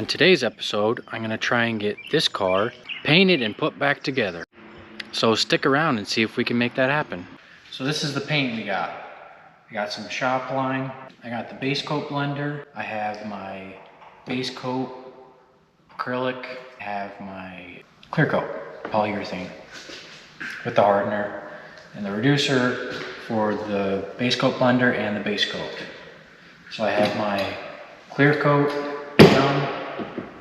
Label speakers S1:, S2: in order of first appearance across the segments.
S1: On today's episode, I'm going to try and get this car painted and put back together. So stick around and see if we can make that happen. So this is the paint we got. I got some shop line. I got the base coat blender. I have my base coat acrylic. I have my clear coat polyurethane with the hardener and the reducer for the base coat blender and the base coat. So I have my clear coat done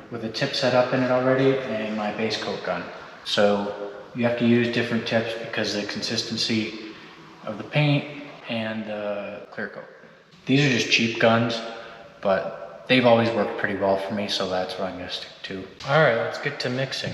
S1: with a tip set up in it already and my base coat gun. So you have to use different tips because of the consistency of the paint and the clear coat. These are just cheap guns, but they've always worked pretty well for me, so that's what I'm gonna stick to. All right, let's get to mixing.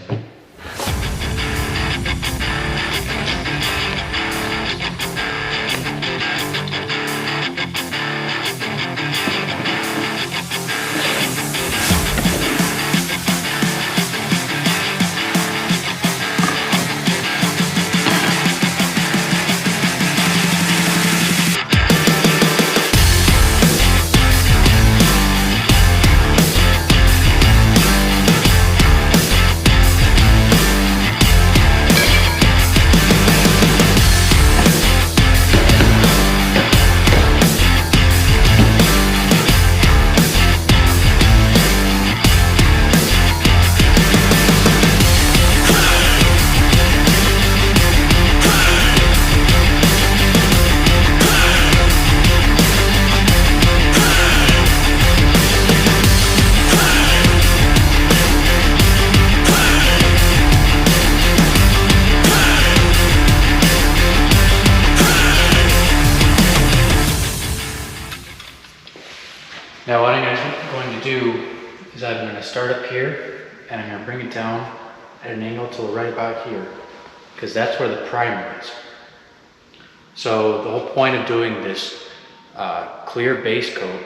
S1: Now what I'm going to do is I'm going to start up here and I'm going to bring it down at an angle to right about here, because that's where the primer is. So the whole point of doing this clear base coat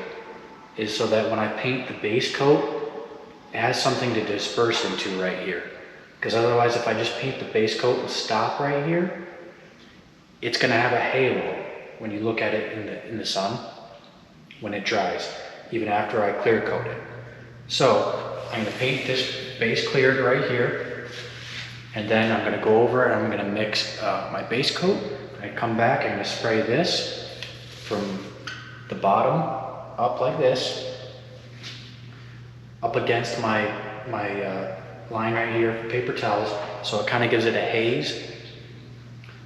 S1: is so that when I paint the base coat, it has something to disperse into right here. Because otherwise, if I just paint the base coat and stop right here, it's going to have a halo when you look at it in the sun when it dries, even after I clear coat it. So I'm going to paint this base cleared right here, and then I'm going to go over and I'm going to mix my base coat. I come back, I'm going to spray this from the bottom up like this, up against my line right here for paper towels, so it kind of gives it a haze,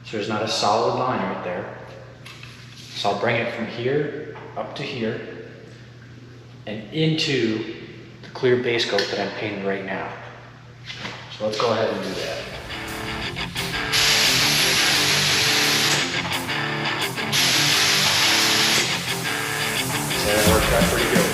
S1: so there's not a solid line right there. So I'll bring it from here up to here and into the clear base coat that I'm painting right now. So let's go ahead and do that. So that worked out pretty good.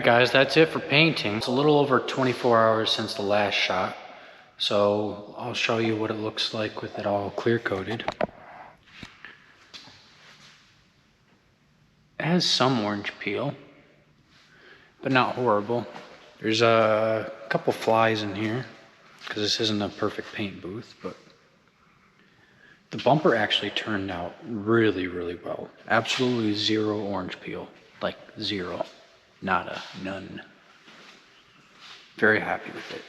S1: Alright guys, that's it for painting. It's a little over 24 hours since the last shot. So I'll show you what it looks like with it all clear coated. It has some orange peel, but not horrible. There's a couple flies in here because this isn't a perfect paint booth, but the bumper actually turned out really, really well. Absolutely zero orange peel, like zero, nada, none. Very happy with it.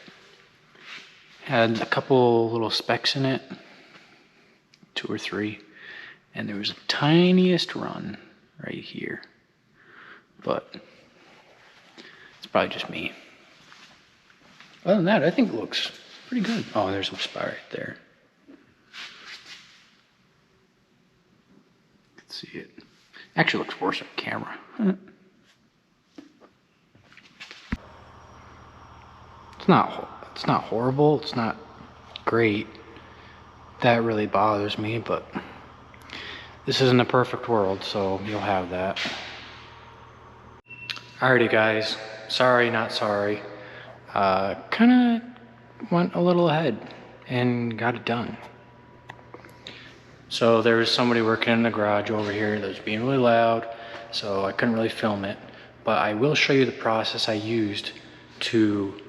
S1: Had a couple little specks in it, 2 or 3, and there was a tiniest run right here, but it's probably just me. Other than that, I think it looks pretty good. Oh, there's some spot right there. You can see it. Actually looks worse on camera. It's not horrible, it's not great. That really bothers me, but this isn't a perfect world, so you'll have that. Alrighty guys, sorry, not sorry. Kinda went a little ahead and got it done. So there was somebody working in the garage over here that was being really loud, so I couldn't really film it. But I will show you the process I used to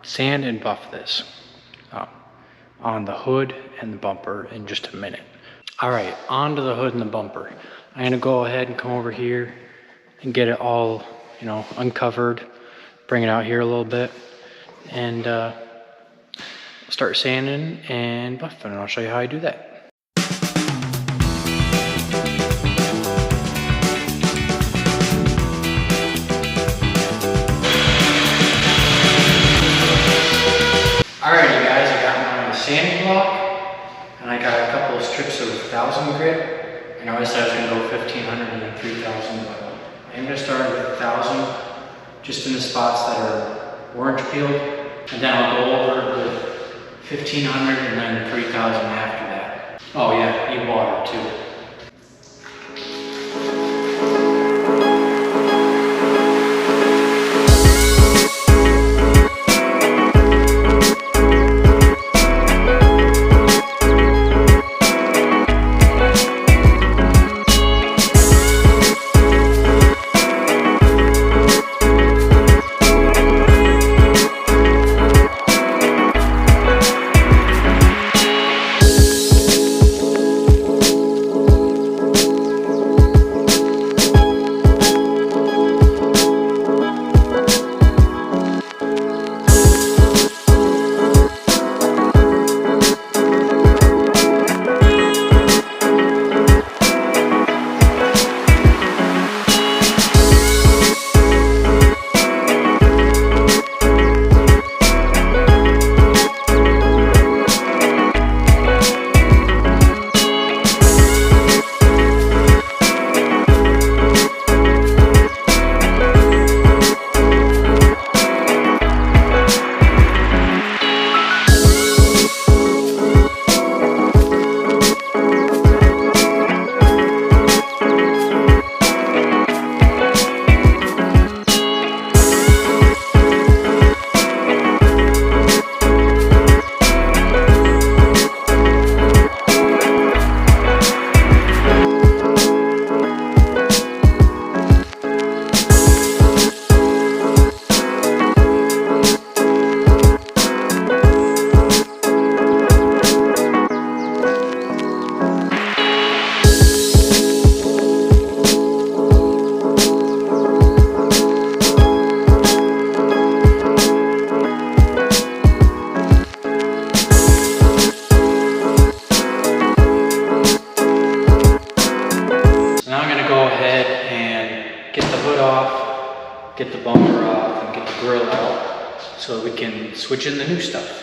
S1: sand and buff this on the hood and the bumper in just a minute. All right, onto the hood and the bumper. I'm gonna go ahead and come over here and get it all, uncovered, bring it out here a little bit, and start sanding and buffing, and I'll show you how I do that. Alrighty guys, I got my sanding block, and I got a couple of strips of 1000 grit. I know I said I was going to go 1500 and then 3000, but I'm going to start with 1000, just in the spots that are orange peeled, and then I'll go over with 1500 and then 3000 after that. Oh yeah, need water too. Get the bumper off and get the grill out so we can switch in the new stuff.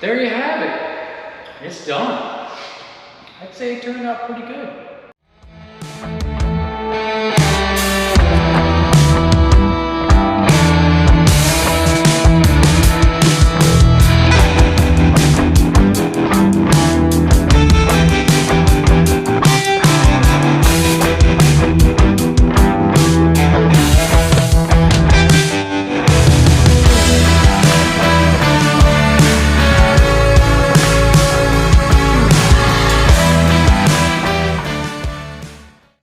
S1: there you have it. It's done. I'd say it turned out pretty good.